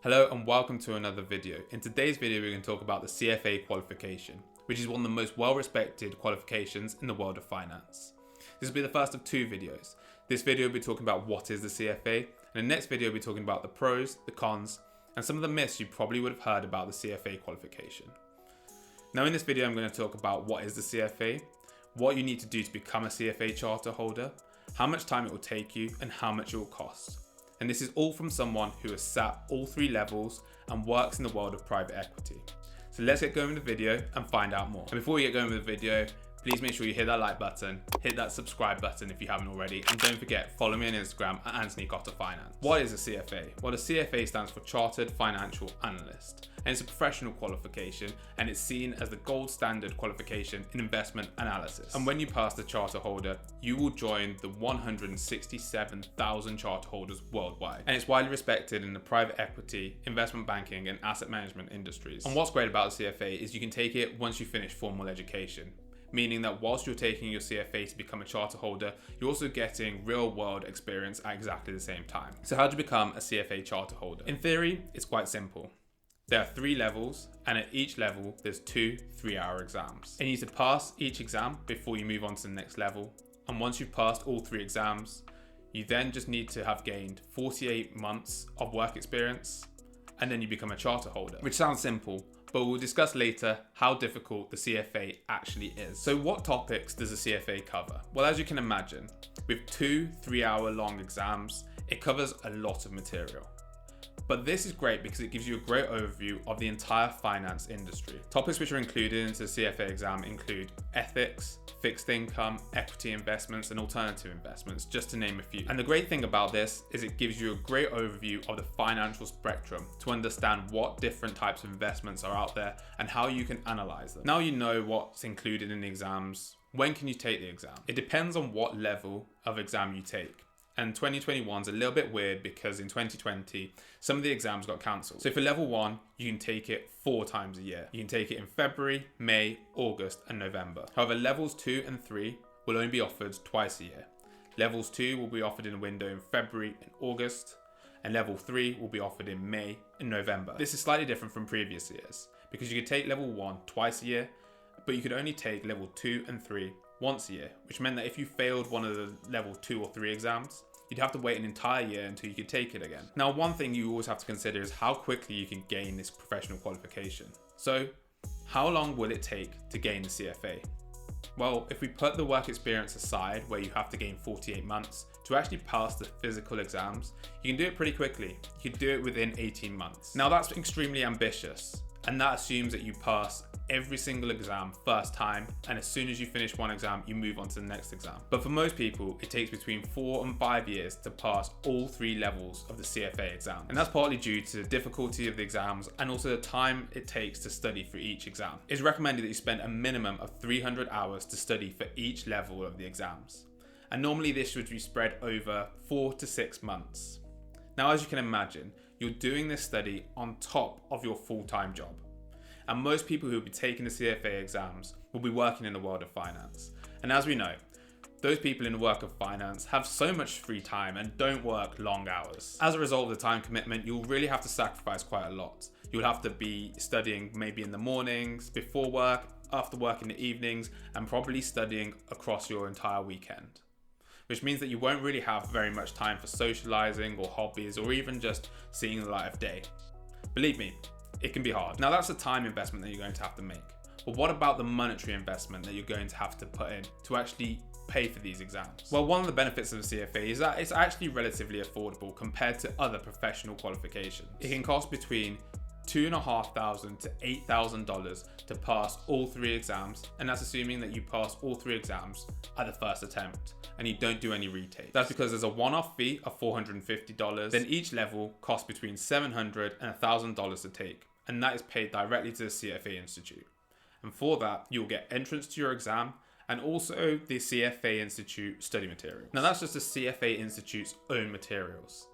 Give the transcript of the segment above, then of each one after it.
Hello and welcome to another video. In today's video we're going to talk about the CFA qualification, which is one of the most well-respected qualifications in the world of finance. This will be the first of two videos. This video will be talking about what is the CFA, and the next video will be talking about the pros, the cons, and some of the myths you probably would have heard about the CFA qualification. Now in this video I'm going to talk about what is the CFA, what you need to do to become a CFA charter holder, how much time it will take you, and how much it will cost. And this is all from someone who has sat all three levels and works in the world of private equity. So let's get going with the video and find out more. And before we get going with the video, please make sure you hit that like button, hit that subscribe button if you haven't already, and don't forget, follow me on Instagram at Anthony Cotter Finance. What is a CFA? Well, the CFA stands for Chartered Financial Analyst, and it's a professional qualification, and it's seen as the gold standard qualification in investment analysis. And when you pass the charter holder, you will join the 167,000 charter holders worldwide. And it's widely respected in the private equity, investment banking, and asset management industries. And what's great about the CFA is you can take it once you finish formal education, meaning that whilst you're taking your CFA to become a charter holder, you're also getting real world experience at exactly the same time. So how do you become a CFA charter holder? In theory, it's quite simple. There are 3 levels, and at each level, there's 2 3-hour exams. And you need to pass each exam before you move on to the next level. And once you've passed all 3 exams, you then just need to have gained 48 months of work experience, and then you become a charter holder, which sounds simple, but we'll discuss later how difficult the CFA actually is. So what topics does the CFA cover? Well, as you can imagine, with 2 3-hour long exams, it covers a lot of material. But this is great because it gives you a great overview of the entire finance industry. Topics which are included into the CFA exam include ethics, fixed income, equity investments, and alternative investments, just to name a few. And the great thing about this is it gives you a great overview of the financial spectrum to understand what different types of investments are out there and how you can analyze them. Now you know what's included in the exams. When can you take the exam? It depends on what level of exam you take. And 2021 is a little bit weird because in 2020, some of the exams got cancelled. So for level 1, you can take it 4 times a year. You can take it in February, May, August, and November. However, levels 2 and 3 will only be offered twice a year. Levels 2 will be offered in a window in February and August, and level 3 will be offered in May and November. This is slightly different from previous years because you could take level 1 twice a year, but you could only take level 2 and 3 once a year, which meant that if you failed one of the level 2 or 3 exams, you'd have to wait an entire year until you could take it again. Now, one thing you always have to consider is how quickly you can gain this professional qualification. So, how long will it take to gain the CFA? Well, if we put the work experience aside, where you have to gain 48 months, to actually pass the physical exams, you can do it pretty quickly. You can do it within 18 months. Now, that's extremely ambitious, and that assumes that you pass every single exam first time, and as soon as you finish one exam, you move on to the next exam. But for most people, it takes between 4 and 5 years to pass all 3 levels of the CFA exam. And that's partly due to the difficulty of the exams and also the time it takes to study for each exam. It's recommended that you spend a minimum of 300 hours to study for each level of the exams. And normally this should be spread over 4 to 6 months. Now, as you can imagine, you're doing this study on top of your full-time job. And most people who will be taking the CFA exams will be working in the world of finance. And as we know, those people in the work of finance have so much free time and don't work long hours. As a result of the time commitment, you'll really have to sacrifice quite a lot. You'll have to be studying maybe in the mornings, before work, after work in the evenings, and probably studying across your entire weekend. Which means that you won't really have very much time for socializing or hobbies or even just seeing the light of day. Believe me, it can be hard. Now that's a time investment that you're going to have to make. But what about the monetary investment that you're going to have to put in to actually pay for these exams? Well, one of the benefits of the CFA is that it's actually relatively affordable compared to other professional qualifications. It can cost between $2,500 to $8,000 to pass all 3 exams, and that's assuming that you pass all 3 exams at the first attempt and you don't do any retakes. That's because there's a one-off fee of $450, then each level costs between $700 and $1,000 to take, and that is paid directly to the CFA Institute. And for that, you'll get entrance to your exam and also the CFA Institute study materials. Now that's just the CFA Institute's own materials.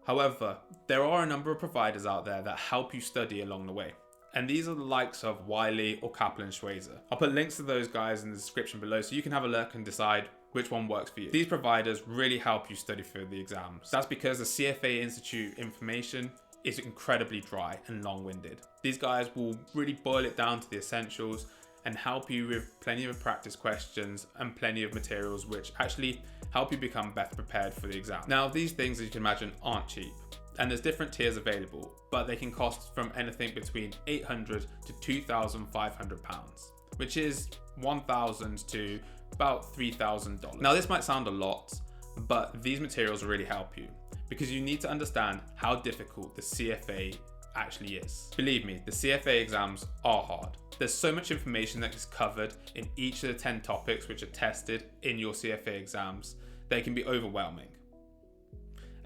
However, there are a number of providers out there that help you study along the way. And these are the likes of Wiley or Kaplan Schweizer. I'll put links to those guys in the description below so you can have a look and decide which one works for you. These providers really help you study for the exams. That's because the CFA Institute information is incredibly dry and long-winded. These guys will really boil it down to the essentials and help you with plenty of practice questions and plenty of materials which actually help you become better prepared for the exam. Now, these things, as you can imagine, aren't cheap, and there's different tiers available, but they can cost from anything between £800 to £2,500, which is $1,000 to about $3,000. Now, this might sound a lot, but these materials really help you because you need to understand how difficult the CFA actually is. Believe me, the CFA exams are hard. There's so much information that is covered in each of the 10 topics which are tested in your CFA exams, they can be overwhelming.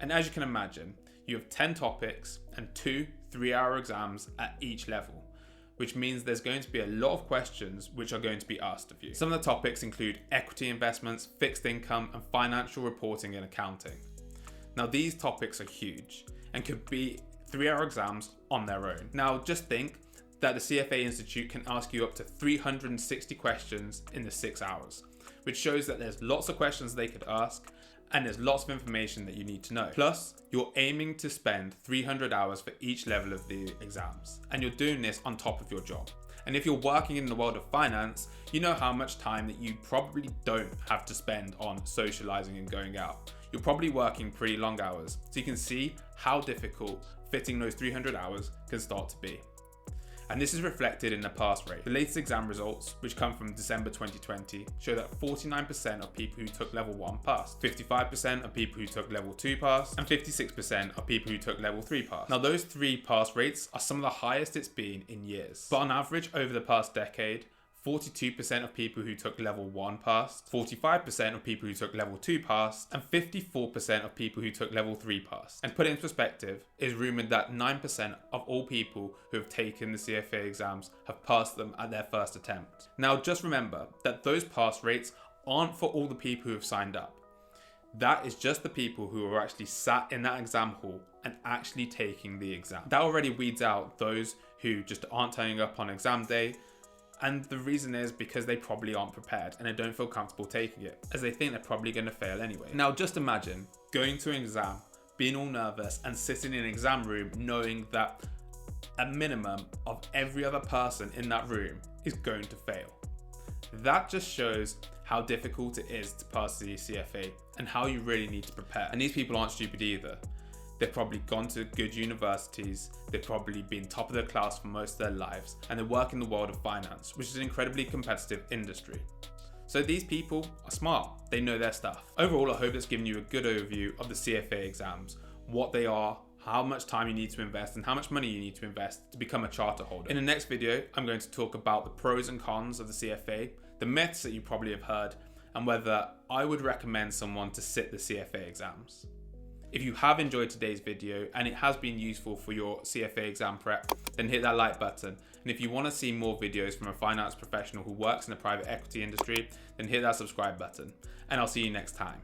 And as you can imagine, you have 10 topics and 2 3-hour exams at each level, which means there's going to be a lot of questions which are going to be asked of you. Some of the topics include equity investments, fixed income, and financial reporting and accounting. Now, these topics are huge and could be 3-hour exams on their own. Now, just think that the CFA Institute can ask you up to 360 questions in the 6 hours, which shows that there's lots of questions they could ask and there's lots of information that you need to know. Plus, you're aiming to spend 300 hours for each level of the exams, and you're doing this on top of your job. And if you're working in the world of finance, you know how much time that you probably don't have to spend on socializing and going out. You're probably working pretty long hours, so you can see how difficult fitting those 300 hours can start to be. And this is reflected in the pass rate. The latest exam results, which come from December 2020, show that 49% of people who took level 1 passed, 55% of people who took level 2 passed, and 56% of people who took level 3 passed. Now, those 3 pass rates are some of the highest it's been in years. But on average, over the past decade, 42% of people who took level 1 passed, 45% of people who took level 2 passed, and 54% of people who took level 3 passed. And put it in perspective, it is rumoured that 9% of all people who have taken the CFA exams have passed them at their first attempt. Now, just remember that those pass rates aren't for all the people who have signed up. That is just the people who are actually sat in that exam hall and actually taking the exam. That already weeds out those who just aren't turning up on exam day. And the reason is because they probably aren't prepared and they don't feel comfortable taking it, as they think they're probably going to fail anyway. Now, just imagine going to an exam, being all nervous and sitting in an exam room knowing that a minimum of every other person in that room is going to fail. That just shows how difficult it is to pass the CFA and how you really need to prepare. And these people aren't stupid either. They've probably gone to good universities, they've probably been top of their class for most of their lives, and they work in the world of finance, which is an incredibly competitive industry. So these people are smart, they know their stuff. Overall, I hope it's given you a good overview of the CFA exams, what they are, how much time you need to invest, and how much money you need to invest to become a charter holder. In the next video, I'm going to talk about the pros and cons of the CFA, the myths that you probably have heard, and whether I would recommend someone to sit the CFA exams. If you have enjoyed today's video and it has been useful for your CFA exam prep, then hit that like button. And if you want to see more videos from a finance professional who works in the private equity industry, then hit that subscribe button. And I'll see you next time.